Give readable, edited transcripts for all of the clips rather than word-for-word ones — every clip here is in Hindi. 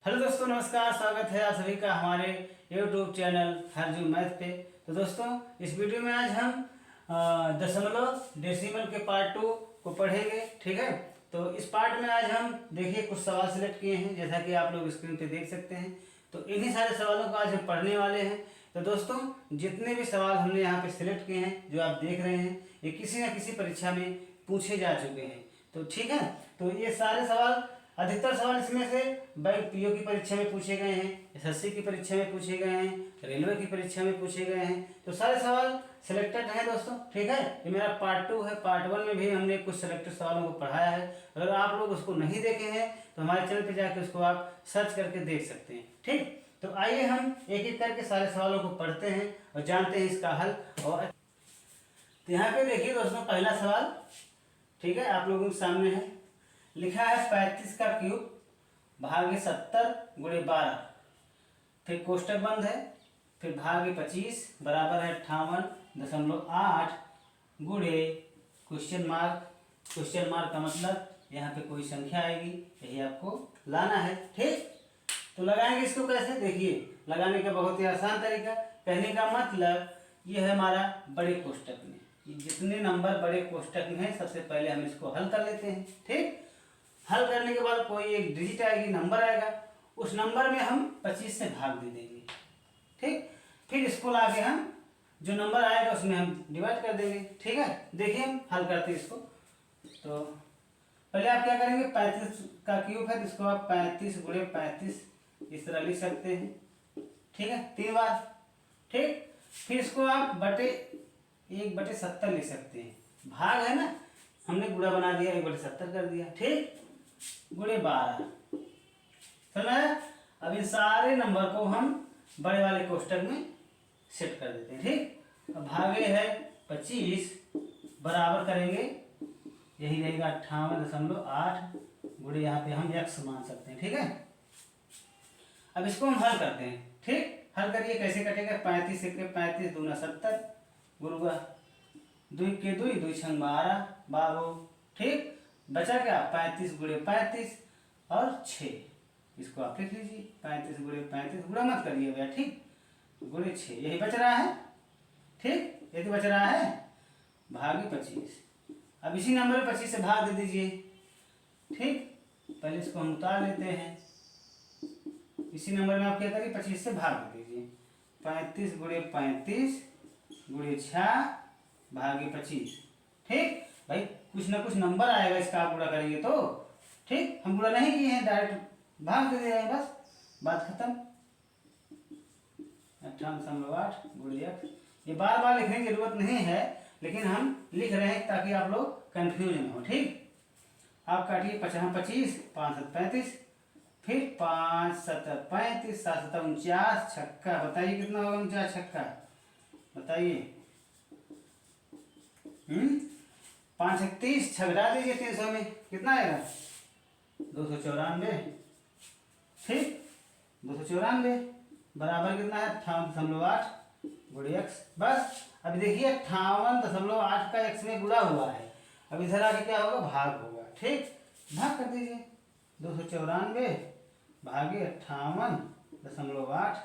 हेलो दोस्तों, नमस्कार। स्वागत है आप सभी का हमारे YouTube चैनल हरजू मैथ पे। तो दोस्तों, इस वीडियो में आज हम दशमलव डेसिमल के पार्ट 2 को पढ़ेंगे। ठीक है, तो इस पार्ट में आज हम देखिए कुछ सवाल सिलेक्ट किए हैं, जैसा कि आप लोग स्क्रीन पे देख सकते हैं। तो इन्हीं सारे सवालों को आज हम पढ़ने वाले हैं। तो दोस्तों, जितने भी सवाल हमने यहाँ पे सिलेक्ट किए हैं, जो आप देख रहे हैं, ये किसी न किसी परीक्षा में पूछे जा चुके हैं। तो ठीक है, तो ये सारे सवाल, अधिकतर सवाल इसमें से बैंक पीओ की परीक्षा में पूछे गए हैं, एसएससी की परीक्षा में पूछे गए हैं, रेलवे की परीक्षा में पूछे गए हैं। तो सारे सवाल सिलेक्टेड हैं दोस्तों। ठीक है, ये मेरा पार्ट 2 है। पार्ट 1 में भी हमने कुछ सिलेक्टेड सवालों को पढ़ाया है। अगर आप लोग उसको नहीं देखे हैं तो हमारे चैनल पर जाकर उसको आप सर्च करके देख सकते हैं। ठीक, तो आइए हम एक एक करके सारे सवालों को पढ़ते हैं और जानते हैं इसका हल। और तो यहाँ पे देखिए दोस्तों, पहला सवाल, ठीक है, आप लोगों के सामने है। लिखा है 35 का क्यूब भागे 70 गुणे 12, फिर कोष्टक बंद है, फिर भागे 25 बराबर है 58.8 गुणे क्वेश्चन मार्क। क्वेश्चन मार्क का मतलब यहाँ पे कोई संख्या आएगी, यही आपको लाना है। ठीक, तो लगाएंगे इसको कैसे, देखिए लगाने का बहुत ही आसान तरीका। कहने का मतलब ये है हमारा बड़े कोष्टक में, जितने नंबर बड़े कोष्टक में है, सबसे पहले हम इसको हल कर लेते हैं। ठीक, हल करने के बाद कोई एक डिजिट आएगी, नंबर आएगा, उस नंबर में हम 25 से भाग दे देंगे। ठीक, फिर इसको लाके हम जो नंबर आएगा उसमें हम डिवाइड कर देंगे। ठीक है, देखिए हम हल करते हैं इसको। तो पहले आप क्या करेंगे, 35 का क्यूब है तो इसको आप 35 गुणे 35 इस तरह लिख सकते हैं। ठीक है, 3 बार। ठीक, फिर इसको आप बटे 1/70 लिख सकते हैं। भाग है ना, हमने गुणा बना दिया, 1/70 कर दिया। ठीक, गुणे 12। समझ? अब इन सारे नंबर को हम बड़े वाले कोष्टक में सेट कर देते हैं। ठीक, अब भागे है 25 बराबर करेंगे, यही रहेगा 58.8 गुणे, यहाँ पे हम x मान सकते हैं। ठीक है, अब इसको हम हल करते हैं। ठीक, हल करिए, कैसे कटेगा, 35 से 35 दूना 70 गुरुआ 2 के 2 2 छंग 12 12। ठीक, बचा क्या, 35 गुणे 35 और 6, इसको आप लिख लीजिए। 35 गुणे 35 गुणा मत करिए भैया। ठीक, गुणे 6, यही बच रहा है। ठीक, यदि बच रहा है भागे 25। अब इसी नंबर में 25 से भाग दे दीजिए। ठीक, पहले इसको हम उतार लेते हैं। इसी नंबर में आप क्या करिए, 25 से भाग दे दीजिए। 35 गुणे 35 गुणे 6 भागे 25। ठीक भाई, कुछ ना कुछ नंबर आएगा, इसका आप गुणा करेंगे तो। ठीक, हम गुणा नहीं किए हैं, डायरेक्ट भाग दे रहे हैं, बस बात खत्म। 58.8 गुणे x। ये बार बार लिखने की जरूरत नहीं है, लेकिन हम लिख रहे हैं ताकि आप लोग कंफ्यूज न हो। ठीक, आप काटिए 25 5 7 35, फिर 5 7 35 7 7 49 छक्का। बताइए कितना होगा 49 छक्का, बताइए। 5 31 छगड़ा दीजिए 300 में, कितना आएगा, 294। ठीक, 294 बराबर कितना है, 58.8 गुणे x। बस अब देखिए 58.8 का x में गुणा हुआ है। अब इधर आके क्या होगा, भाग होगा। ठीक, भाग कर दीजिए, 294 भागे 58.8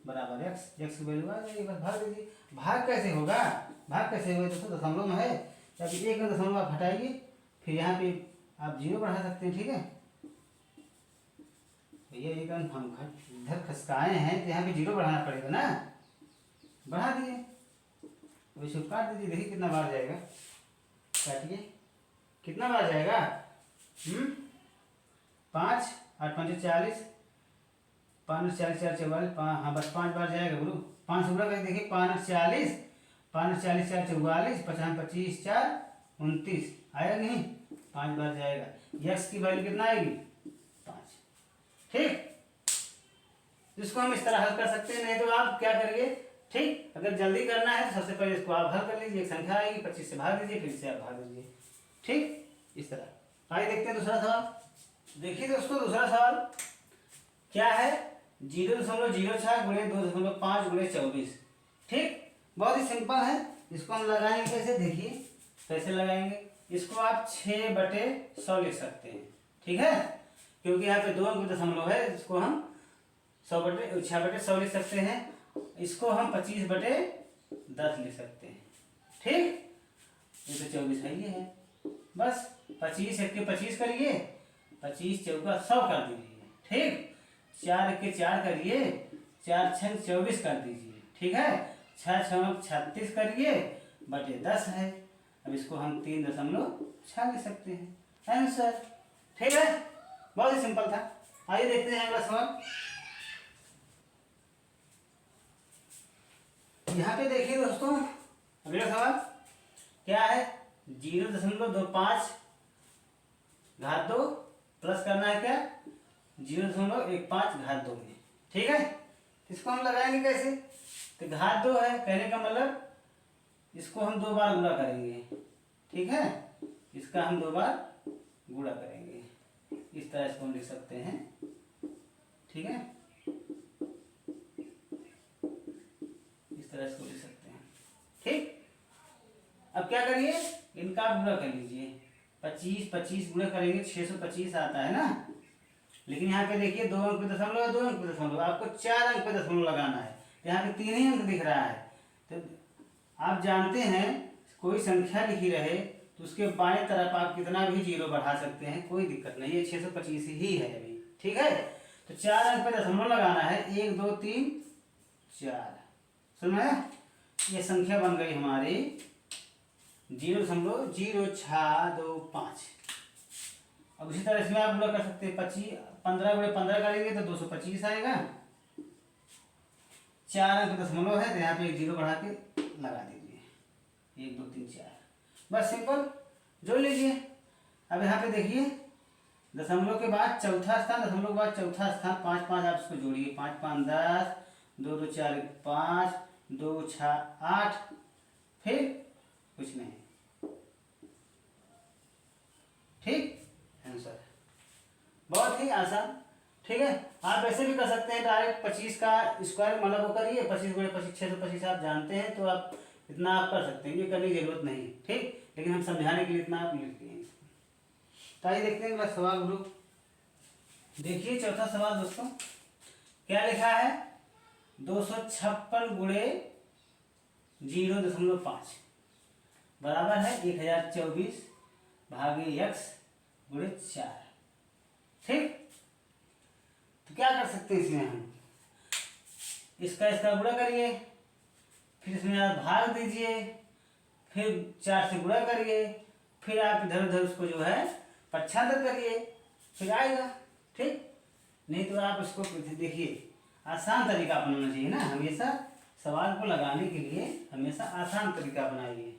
बराबर x। x की वैल्यू आ जाएगी, बस भाग दीजिए। भाग कैसे होगा, भाग कैसे होगा दोस्तों, दशमलव में है, अभी एक दशमलव आप हटाइए, फिर यहाँ पे आप 0 बढ़ा सकते हैं। ठीक है भैया, एक हम इधर खसकाए हैं तो यहाँ पे 0 बढ़ाना पड़ेगा ना, बढ़ा दिए। अब इसको काट दीजिए, देखिए कितना बार जाएगा, काटिए कितना बार जाएगा। 5 8 5 40, 5 40 4 44, हाँ बस 5 बार जाएगा गुरु। 5 से गुणा करके देखिए, 5 40 5 40 4 44, 50 25 4 29, आएगा नहीं, 5 बार जाएगा। यक्स की वैल्यू कितना आएगी, 5। ठीक, जिसको हम इस तरह हल कर सकते हैं। नहीं तो आप क्या करिए, ठीक, अगर जल्दी करना है तो सबसे पहले इसको आप हल कर लीजिए। एक संख्या आएगी, 25 से भाग दीजिए, फिर से आप भाग दीजिए। ठीक, इस तरह। आइए देखते हैं दूसरा सवाल। देखिए दोस्तों, दूसरा सवाल क्या है, 0.06 गुणे 2.5 गुणे 24। ठीक, बहुत ही सिंपल है। इसको हम लगाएंगे कैसे, देखिए कैसे लगाएंगे। इसको आप 6/100 लिख सकते हैं। ठीक है, क्योंकि यहाँ पे 2 अंक दशमलव है, इसको हम 6/100 लिख सकते हैं, इसको हम 25/10 लिख सकते हैं। ठीक, ये तो 24 है, ये है। बस 25 1 25 करिए, 25 चौका 100 कर दीजिए। ठीक, 4 1 4 करिए, 4 6 24 कर दीजिए। ठीक है, 6 6 36 करिए बटे 10 है। अब इसको हम 3.6 लिख सकते हैं आंसर। ठीक है, बहुत ही सिंपल था। आइए देखते हैं अगला सवाल। यहाँ पे देखिए दोस्तों, अगला सवाल क्या है, 0.25 घात 2 प्लस करना है क्या 0.15 घात 2 में। ठीक है, इसको हम लगाएंगे कैसे, तो घात 2 है, कहने का मतलब इसको हम 2 बार गुणा करेंगे। ठीक है, इसका हम 2 बार गुणा करेंगे, इस तरह इसको हम लिख सकते हैं। ठीक है, इस तरह इसको लिख सकते हैं। ठीक, अब क्या करिए, इनका गुणा कर लीजिए। 25 25 गुणा करेंगे 625 आता है ना, लेकिन यहाँ पे देखिए 2 अंक पे दशमलव, 2 अंक पे दशमलव, आपको 4 अंक पे दशमलव लगाना है। यहाँ पे 3 ही अंक दिख रहा है। तो आप जानते हैं कोई संख्या लिखी रहे तो उसके बाएं तरफ आप कितना भी 0 बढ़ा सकते हैं, कोई दिक्कत नहीं है, 625 ही है अभी। ठीक है, तो 4 अंक पे दशमलव लगाना है, 1 2 3 4। सुना है, ये संख्या बन गई हमारी 0.0625। अब इसी तरह इसमें आप गुणा कर सकते हैं, 15 × 15 करेंगे तो 225 आएगा। 4 अंक दशमलव है तो यहाँ पे 1 0 बढ़ा के लगा दीजिए, 1 2 3 4, बस सिंपल जोड़ लीजिए। अब यहाँ पे देखिए दशमलव के बाद चौथा स्थान, दशमलव के बाद चौथा स्थान, 5 5 आप इसको जोड़िए, 5 5 10, 2 2 4 5, 2 6 8, फिर कुछ नहीं। ठीक, आंसर बहुत ही आसान। ठीक है, आप ऐसे भी कर सकते हैं, डायरेक्ट 25 का स्क्वायर मतलब वो करिए, 25 × 25 625 आप जानते हैं तो आप इतना आप कर सकते हैं, ये करने की जरूरत नहीं। ठीक, लेकिन हम समझाने के लिए इतना आप लिखते हैं। तो आइए देखते हैं अगला सवाल ग्रुप। देखिए चौथा सवाल दोस्तों, क्या लिखा है, 256 × 0.5 बराबर है 1024 भागे x × 4। ठीक, तो क्या कर सकते हैं इसमें हम, इसका गुणा करिए, फिर इसमें आप भाग दीजिए, फिर 4 से गुणा करिए, फिर आप इधर उधर उसको जो है पक्षांतर करिए, फिर आएगा। ठीक, नहीं तो आप इसको देखिए, आसान तरीका अपनाना चाहिए ना, हमेशा सवाल को लगाने के लिए हमेशा आसान तरीका बनाइए।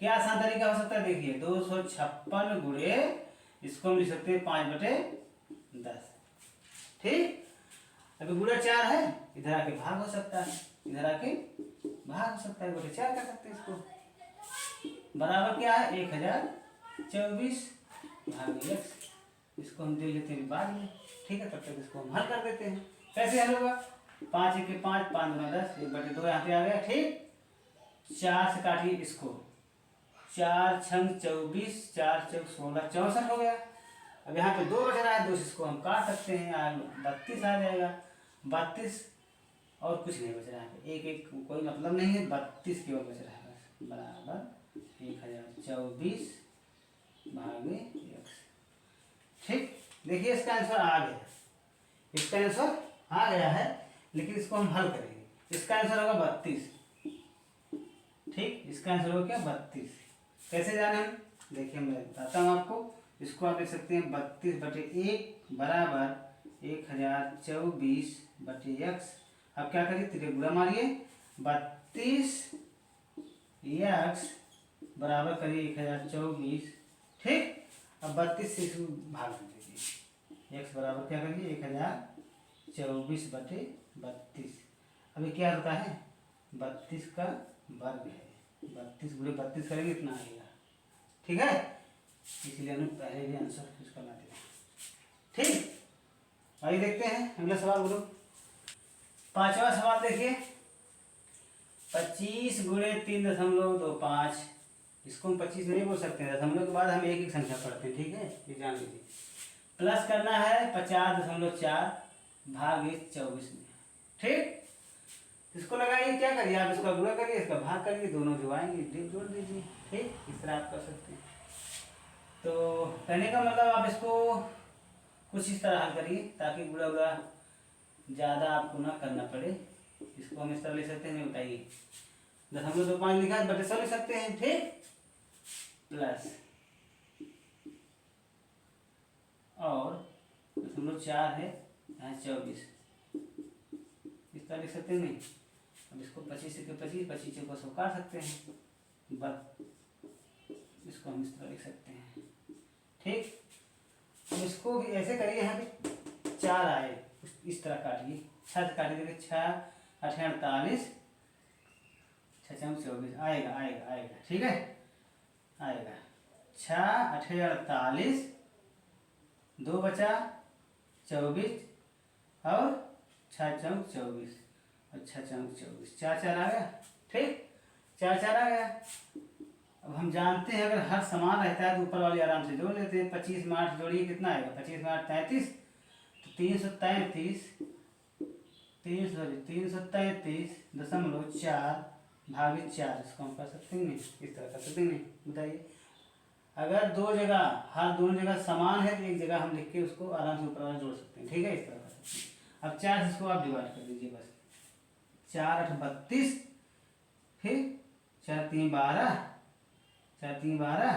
क्या आसान तरीका हो सकता है, देखिए 256 गुणे, इसको हम लिख सकते हैं 5/10। ठीक, अभी गुणा 4 है, इधर आके भाग हो सकता है, इधर आके भाग हो सकता है, बटे 4 कर सकते हैं इसको। बराबर क्या है 1024 भागे x, इसको हम दे लेते हैं बाद में। ठीक है, तब तक इसको हम हल कर देते हैं। कैसे हल होगा, 5 1 5, 5 2 10, 1/2 यहाँ पे आ गया। ठीक, 4 से काटिए इसको, 4 6 24, 4 4 16 64 हो गया। अब यहाँ पे 2 बच रहा है, 2 से इसको हम काट सकते हैं, 32 आ जाएगा। 32 और कुछ नहीं बच रहा है, एक एक कोई मतलब नहीं है, 32 केवल बच रहा है बस, बराबर 1024 भागे x। ठीक, देखिए इसका आंसर आ गया, इसका आंसर आ गया है, लेकिन इसको हम हल करेंगे। इसका आंसर होगा 32। ठीक, इसका आंसर होगा क्या 32। कैसे जाने हम, देखिए मैं बताता हूँ आपको। इसको आप देख सकते हैं 32/1 बराबर 1024/x। अब क्या करिए, तिरे गुणा मारिए, 32x बराबर करिए 1024। ठीक, अब 32 से इसको भाग दीजिए, x बराबर क्या करिए 1024/32। अभी क्या होता है, 32 का वर्ग है, 32 × 32 करेंगे इतना आएगा। ठीक है, इसलिए हमने पहले भी आंसर इसका ला दिया। ठीक, आइए देखते हैं अगला सवाल ग्रुप। 5वां सवाल देखिए, 25 × 3.25, इसको हम 25 नहीं बोल सकते हैं, दशमलव के बाद हम एक एक संख्या पढ़ते हैं। ठीक है, ये जान लीजिए, प्लस करना है 50.4 भाग इस 24 में। ठीक, इसको लगाइए, क्या करिए आप, इसका गुणा करिए, इसका भाग करिए, दोनों जो आएंगे जोड़ दीजिए। ठीक, इस तरह आप कर सकते हैं। तो कहने का मतलब आप इसको कुछ इस तरह हल करिए ताकि गुणा गुणा ज़्यादा आपको ना करना पड़े। इसको हम इस तरह लिख सकते हैं, नहीं बताइए 0.25 लिखा है बटे 100 लिख सकते हैं। ठीक, प्लस और 0.4 है यहाँ 24 इस तरह लिख सकते हैं। नहीं, अब इसको 25 से 25 को 100 काट सकते हैं, बस इसको हम इस तरह लिख सकते हैं। ठीक, अब इसको भी ऐसे करिए, यहाँ पे 4 आए इस तरह काटिए, 6 से काटिए, देखिए 6 8 48 6 24 आएगा आएगा आएगा। ठीक है, आएगा 6 8 48 2 बचा 24 और 6 चौक 24 और 6 चौक 24 4 4 आ गया। ठीक, 4 4 आ गया। अब हम जानते हैं अगर हर समान रहता है तो ऊपर वाली आराम से जोड़ लेते हैं। 25 में 8 जोड़िए, कितना आएगा, 25 में 8 33, तो 333.4 भागित 4, इसको हम कर सकते हैं। इस तरह कर सकते हैं। बताइए, अगर दो जगह हर दोनों जगह समान है तो एक जगह हम लिख के उसको आराम से ऊपर वाला जोड़ सकते हैं। ठीक है, इस तरह कर सकते हैं। अब 4 से इसको आप डिवाइड कर दीजिए, बस 4 8 32, फिर 4 3 12, 4 3 12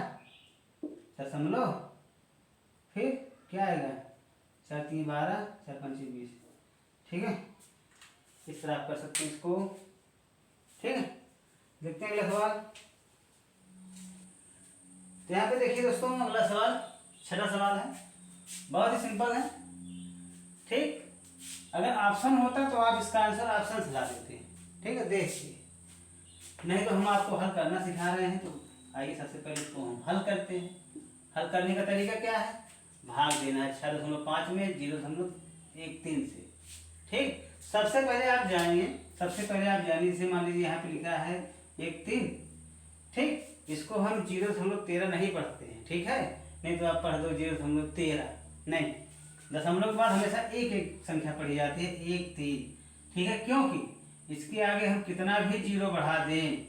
दशमलव, फिर क्या आएगा 4 3 12 4 5 20। ठीक है, इस तरह आप कर सकते हैं इसको। ठीक है, देखते हैं अगला सवाल। तो यहाँ पे देखिए दोस्तों, अगला सवाल छठा सवाल है, बहुत ही सिंपल है। ठीक, अगर ऑप्शन होता तो आप इसका आंसर ऑप्शन से ला देते हैं। ठीक है, देखिए, नहीं तो हम आपको हल करना सिखा रहे हैं, तो आइए सबसे पहले इसको हम हल करते हैं। हल करने का तरीका क्या है, भाग देना है 6.5 में 0.13 से। ठीक, सबसे पहले आप जानिए, जैसे मान लीजिए यहाँ पे लिखा है 13। ठीक, इसको हम 0.13 नहीं पढ़ते हैं। ठीक है, नहीं तो आप पढ़ दो 0.13, नहीं, दशमलव के बाद हमेशा एक एक संख्या पढ़ी जाती है, 1 3। ठीक है, क्योंकि इसके आगे हम कितना भी जीरो बढ़ा दें,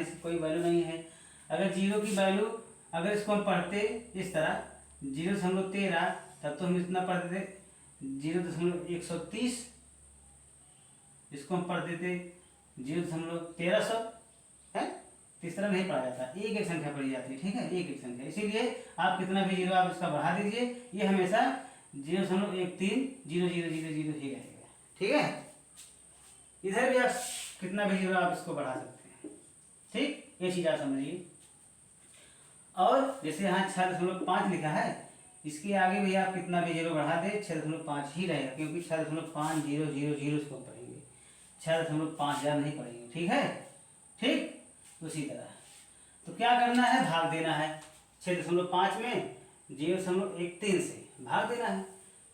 इसकी कोई वैल्यू नहीं है। अगर जीरो की वैल्यू, अगर इसको हम पढ़ते इस तरह 0.13, तब तो हम इतना पढ़ते थे 0.130, इसको हम पढ़ देते 0.1300 है। इस तरह नहीं पढ़ा जाता, एक एक संख्या पढ़ी जाती है। ठीक है, एक एक संख्या, इसीलिए आप कितना भी जीरो आप इसका बढ़ा दीजिए, ये हमेशा 0.130000 ही रहेगा। ठीक है, इधर भी आप कितना भी जीरो आप इसको बढ़ा सकते हैं। ठीक, ये चीज़ आप समझिए। और जैसे यहाँ 6.5 लिखा है, इसके आगे भी आप कितना भी जीरो बढ़ा दें 6.5 ही रहेगा, क्योंकि 6.5000 इसको पढ़ेंगे, 6.5000 नहीं पढ़ेंगे। ठीक है, ठीक, उसी तरह तो क्या करना है, भाग देना है 6.5 में 0.13 से भाग देना है।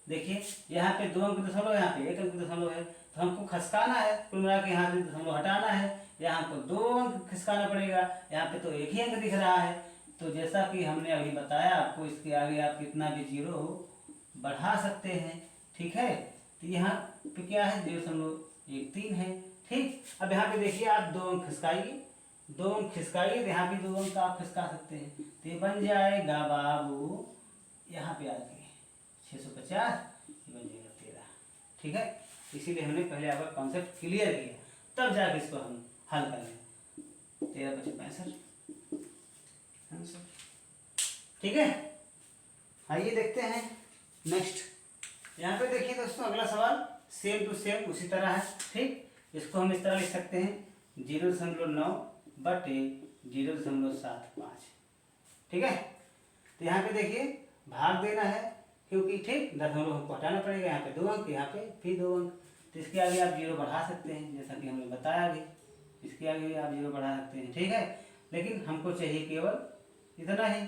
देखिए, यहाँ पे 2 अंक दशमलव, यहाँ पे 1 अंक दशमलव है, तो हमको खसकाना है, कुल मिला के यहाँ पे दशमलव हटाना है, यहाँ हमको 2 अंक खिसकाना पड़ेगा, यहाँ पे तो एक ही अंक दिख रहा है। तो जैसा कि हमने अभी बताया आपको, इसके आगे आप कितना भी जीरो बढ़ा सकते हैं। ठीक है, तो यहाँ पे क्या है 0.13 है। ठीक, अब यहाँ पे देखिए, आप 2 अंक खिसकाइए, 2 अंक खिसकाइए, तो यहाँ भी 2 अंक आप खिसका सकते हैं, तो ये बन जाएगा बाबू, यहाँ पे आके 650, ये बन जाएगा 13। ठीक है, इसीलिए हमने पहले आपका कॉन्सेप्ट क्लियर किया, तब जाके इसको हम हल कर लें। 13 × 5 = 65। ठीक है, आइए देखते हैं नेक्स्ट। यहाँ पे देखिए दोस्तों, अगला सवाल सेम टू सेम उसी तरह है। ठीक, इसको हम इस तरह लिख सकते हैं 0.9 बटे 0.75। ठीक है, तो यहाँ पे देखिए भाग देना है, क्योंकि ठीक दशमलव हमको हटाना पड़ेगा, यहाँ पे 2 अंक, यहाँ पे फिर 2 अंक, तो इसके आगे आप जीरो बढ़ा सकते हैं, जैसा कि हमने बताया भी, इसके आगे भी आप जीरो बढ़ा सकते हैं। ठीक है, लेकिन हमको चाहिए केवल इतना ही,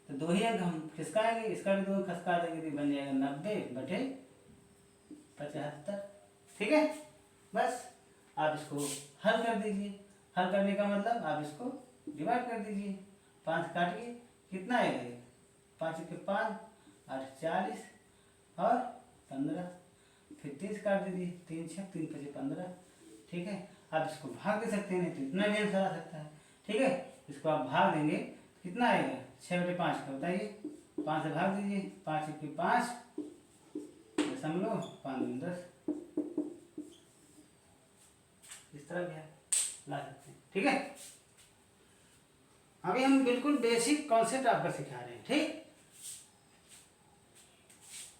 तो 2 ही अंक हम खिसकाएंगे, इसका भी 2 अंक खिसका देंगे, तो बन जाएगा 90 बटे 75। ठीक है, बस आप इसको हल कर दीजिए। हल करने का मतलब आप इसको डिवाइड कर दीजिए, 5 काटिए, कितना आएगा, 5 के 5, 8 40 और 15, फिर 30 काट दीजिए, 3 6 3 5 15। ठीक है, आप इसको भाग दे सकते हैं, नहीं तो इतना भी आंसर आ सकता है। ठीक है, इसको आप भाग देंगे कितना आएगा, 6/5 का बताइए, 5 से भाग दीजिए, 5 1 5 दशमलव 5 10, इस तरह भी ला सकते हैं। ठीक है, अभी हम बिल्कुल बेसिक कॉन्सेप्ट आपको सिखा रहे हैं। ठीक,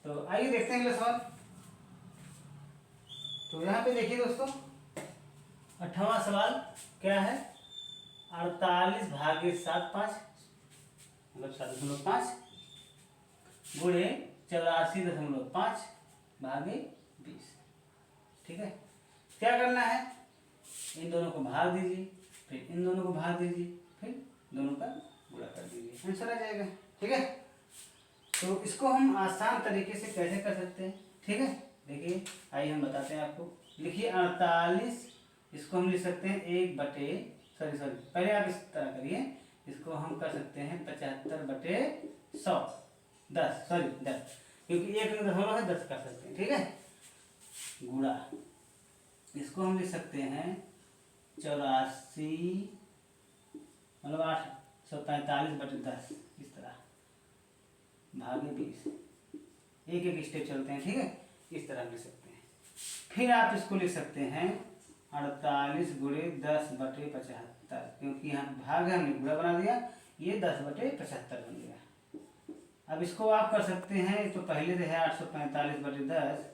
तो आइए देखते हैं अगला सवाल। तो यहाँ पे देखिए दोस्तों, 8वां सवाल क्या है, 48 भागे 7/5 मतलब 7.5 गुणे 84.5 भागे 20। ठीक है, क्या करना है, इन दोनों को भाग दीजिए, फिर इन दोनों को भाग दीजिए, फिर दोनों का गुणा कर दीजिए, आंसर आ जाएगा। ठीक है, तो इसको हम आसान तरीके से कैसे कर सकते हैं। ठीक है, देखिए आइए हम बताते हैं आपको। लिखिए 48, इसको हम लिख सकते हैं 1/, सॉरी पहले आप इस तरह करिए, इसको हम कर सकते हैं 75/100, 10 क्योंकि 1 में दशमलव है, 10 कर सकते हैं। ठीक है, गुणा इसको हम लिख सकते हैं 84 मतलब 845/10, इस तरह भागे 20, एक एक स्टेप चलते हैं। ठीक है, इस तरह लिख सकते हैं। फिर आप इसको लिख सकते हैं 48 गुणे 10/75, क्योंकि यहाँ भाग है हमने गुणा बना दिया, ये 10/75 बन गया। अब इसको आप कर सकते हैं, तो पहले से है 845/10,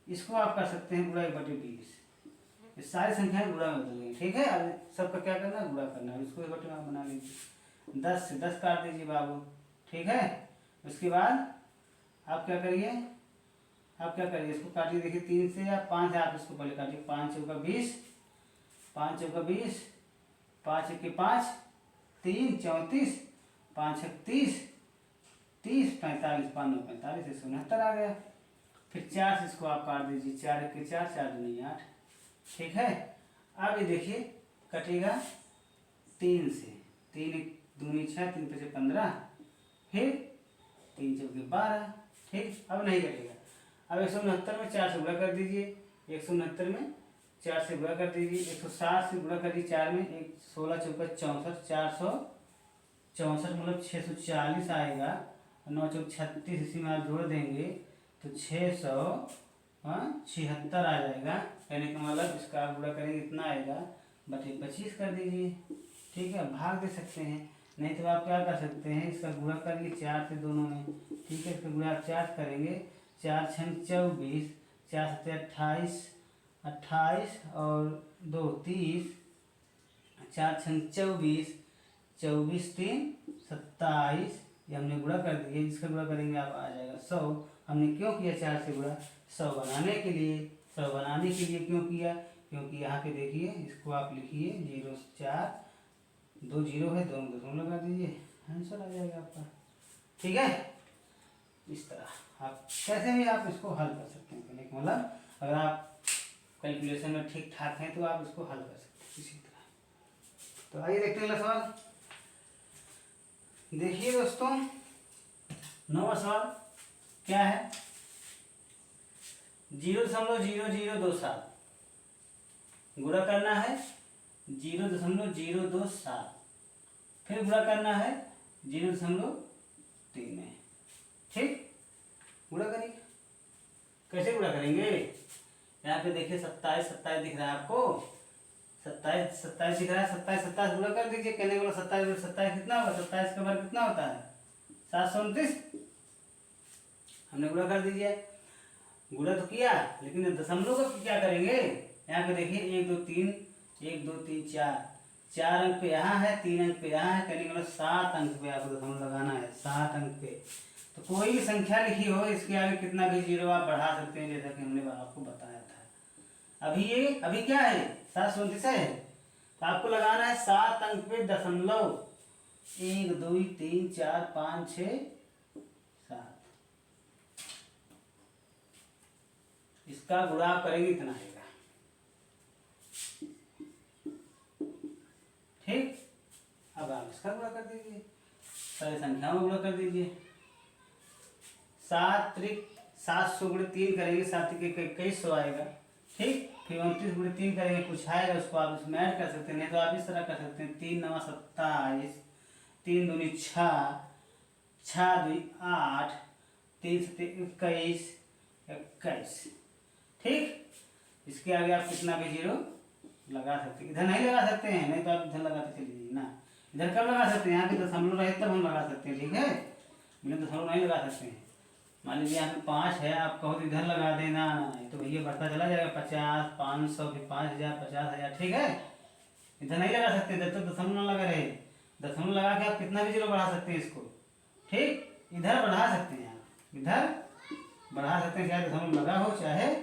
इसको आप कर सकते हैं गुणा 1/20, ये सारी संख्याएं गुणा में बदल गई। ठीक है, अब सबका क्या करना है, गुणा करना है, इसको 1/2 में बना लीजिए, 10 से 10 काट दीजिए बाबू। ठीक है, उसके बाद आप क्या करिए, इसको काटिए, देखिए 3 से या 5 से आप इसको पहले काटिए, 5 चौका 20, 5 चौका 20, 5 1 5, 3 34, 5 30, 30 45, 5 9 45, 169 आ गया। फिर 4 से इसको आप काट दीजिए, 4 1 4, 4 2 8। ठीक है, अब ये देखिए कटेगा 3 से, 3 1 2 6, 3 5 15, फिर 3 चौके 12। ठीक, अब नहीं कटेगा। अब 169 में 4 से गुणा कर दीजिए, 169 में 4 से गुणा कर दीजिए, 160 से गुणा करिए 4 में, 16 चौका 64, 464 मतलब 640 आएगा, 9 चौक 36, इसी में आप जोड़ देंगे तो 676 आ जाएगा। कहने का मतलब इसका आप गुणा करेंगे इतना आएगा, बटे 25 कर दीजिए। ठीक है, भाग दे सकते हैं, नहीं तो आप क्या कर सकते हैं, इसका गुणा करिए 4 से दोनों में। ठीक है, इसका गुणा आप 4 करेंगे, 4 6 24, 4 7 28, 28 और 2 30, 4 6 24, 24 3 27, ये हमने गुणा कर दिए, इसका गुणा करेंगे आप आ जाएगा 100। हमने क्यों किया 4 से गुणा, 100 बनाने के लिए, 100 बनाने के लिए क्यों किया, क्योंकि यहाँ पे देखिए इसको आप लिखिए 0 4, 2 0 है, 2 में दशमलव लगा दीजिए, आंसर आ जाएगा आपका। ठीक है, इस तरह आप कैसे भी आप इसको हल कर सकते हैं। कहने का मतलब अगर आप कैलकुलेशन में ठीक ठाक हैं तो आप इसको हल कर सकते हैं इसी तरह। तो आइए देखते हैं अगला सवाल। देखिए दोस्तों, 9वां सवाल क्या है, 0.0027 गुणा करना है 0.027, फिर गुणा करना है 0.3 में। ठीक, गुणा करिए, कैसे गुणा करेंगे, यहाँ पे देखिए 27 27 दिख रहा है आपको, 27 27 दिख रहा है, 27 27 गुणा कर दीजिए। कहने का 27 27 कितना होगा, 27 का वर्ग कितना होता है 729, हमने गुणा कर दीजिए, गुणा तो किया, लेकिन दशमलव का क्या करेंगे, यहाँ पे देखिए 1 2 3, 1 2 3 4, 4 अंक पे यहाँ है, 3 अंक पे यहाँ है, कहने का 7 अंक पे आपको दशमलव लगाना है, 7 अंक पे। तो कोई भी संख्या लिखी हो, इसके आगे कितना भी जीरो आप बढ़ा सकते हैं, जैसा कि हमने आपको बताया था। अभी क्या है 737 है, तो आपको लगाना है 7 अंक पे दशमलव, 1 2 3 4 5 6 7, इसका गुणा आप करेंगे इतना आएगा। ठीक, अब आप इसका गुणा कर दीजिए, सारी संख्याओं में गुणा कर दीजिए। 7 त्रिक 700 गुणे 3 करेंगे, 7 त्रिक 2100 आएगा। ठीक, फिर 29 गुणे 3 करेंगे, कुछ आएगा, उसको आप इसमें ऐड कर सकते हैं, नहीं तो आप इस तरह कर सकते हैं 3 9 27, 3 दूनी 6, 6 2 8, 3 21 21। ठीक, इसके आगे आप कितना भी जीरो लगा सकते हैं, इधर नहीं लगा सकते हैं, नहीं तो आप इधर लगाते चलिए ना। इधर कब लगा सकते हैं, यहाँ पे दशमलव रहे तब हम लगा सकते हैं। ठीक है, बिना दशमलव नहीं लगा सकते हैं। मान लीजिए यहाँ पे 5 है, आप कहो तो इधर लगा देना, तो भैया बढ़ता चला जाएगा 50 500 फिर 5000 50000। ठीक है, इधर नहीं लगा सकते जब तक दशमलव लगा रहे। दशमलव लगा के आप कितना भी जीरो बढ़ा सकते हैं इसको। ठीक, इधर बढ़ा सकते हैं, आप इधर बढ़ा सकते हैं, चाहे दशमलव लगा हो चाहे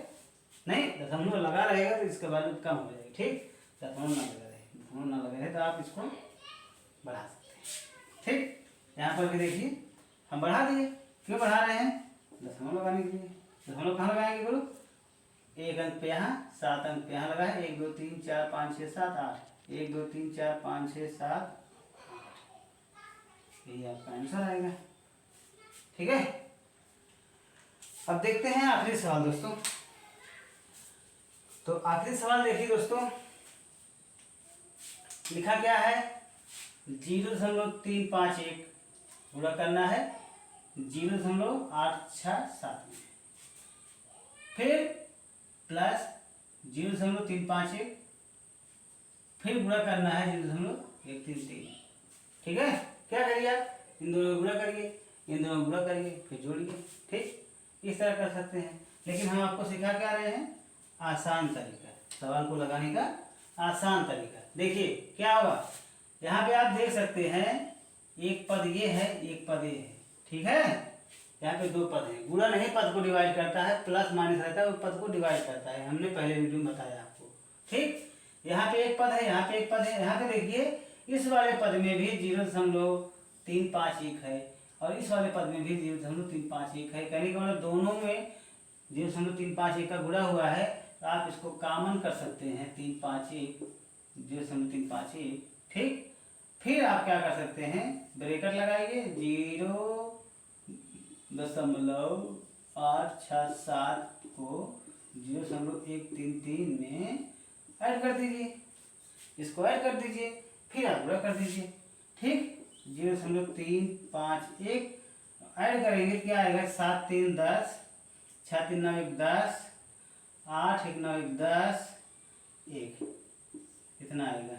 नहीं। दशमलव लगा रहेगा तो इसके बाद कम हो जाएगा। ठीक, दशमलव ना लगा रहे, दशमलव ना लगा रहे तो आप इसको बढ़ा सकते हैं। ठीक, यहाँ पर भी देखिए हम बढ़ा दिए, क्यों बढ़ा रहे हैं, दशमलव लगाने के लिए। दशमलव कहाँ लगाएंगे गुरु, 1 अंक पे यहाँ, 7 अंक पे यहाँ लगाए, 1 2 3 4 5 6 7 8, 1 2 3 4 5 6 7 8, यही आपका आंसर आएगा। ठीक है, अब देखते हैं आखिरी सवाल दोस्तों। तो आखिरी सवाल देखिए दोस्तों, लिखा क्या है, 0.351 गुणा करना है 0.867 में, फिर प्लस 0.351, फिर गुणा करना है 0.133। ठीक है, क्या करिए आप, इन दोनों गुणा करिए, इन दोनों गुणा करिए, फिर जोड़िए। ठीक, इस तरह कर सकते हैं। लेकिन हम आपको सिखा क्या रहे हैं, आसान तरीका, सवाल को लगाने का आसान तरीका। देखिए क्या होगा, यहाँ पे आप देख सकते हैं एक पद ये है, एक पद ये है। ठीक है, यहाँ पे 2 पद है, गुणा नहीं पद को डिवाइड करता है, प्लस माइनस रहता है वो पद को डिवाइड करता है, हमने पहले वीडियो में बताया आपको। ठीक, यहाँ पे एक पद है, यहाँ पे एक पद है, यहाँ पे देखिए इस वाले पद में भी 0.351 है और इस वाले पद में भी 0.351 है। कहने का मतलब दोनों में 0.351 का गुणा हुआ है, तो आप इसको कॉमन कर सकते हैं, 351 0.351। ठीक, फिर आप क्या कर सकते हैं, ब्रैकेट लगाइए, 0.867 को 0.133 में ऐड कर दीजिए, इसको ऐड कर दीजिए, फिर आप गुणा कर दीजिए। ठीक, 0.351 ऐड करेंगे क्या आएगा, 7 3 10, 6 3 9 1 10, 8 1 9 1 10, 1 इतना आएगा।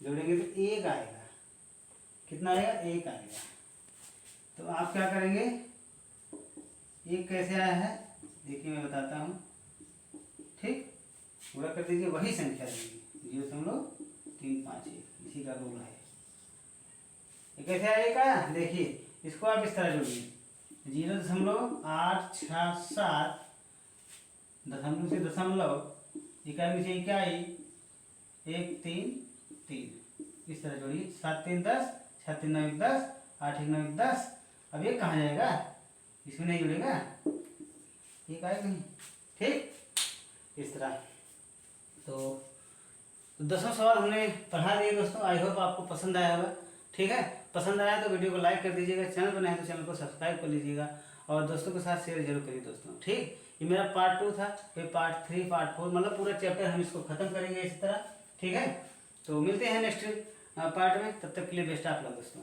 जोड़ेंगे तो 1 आएगा, कितना आएगा, 1 आएगा। तो आप क्या करेंगे, 1 कैसे आया है देखिए मैं बताता हूँ। ठीक, पूरा कर दीजिए, वही संख्या रहेगी 0.351, इसी का रूल है। ये कैसे आएगा, देखिए इसको आप इस तरह जोड़िए, 0.867 दशमलव से दशमलव, इकाई से इकाई 1 3 3, इस तरह जोड़िए, 7 3 10, 6 3 9 1 10, 8 1 9 1 10। अब ये कहाँ जाएगा, इसमें नहीं जुड़ेगा, ये आएगा नहीं। ठीक, इस तरह। तो 10वां सवाल हमने पढ़ा दिए दोस्तों, आई होप आपको पसंद आया होगा। ठीक है, पसंद आया तो वीडियो को लाइक कर दीजिएगा, चैनल पर नए तो चैनल को सब्सक्राइब कर लीजिएगा और दोस्तों के साथ शेयर जरूर करिए दोस्तों। ठीक, ये मेरा पार्ट 2 था, फिर पार्ट 3 पार्ट 4 मतलब पूरा चैप्टर हम इसको खत्म करेंगे इस तरह। ठीक है, तो मिलते हैं नेक्स्ट पार्ट में, तब तक के लिए बेस्ट ऑफ लक दोस्तों।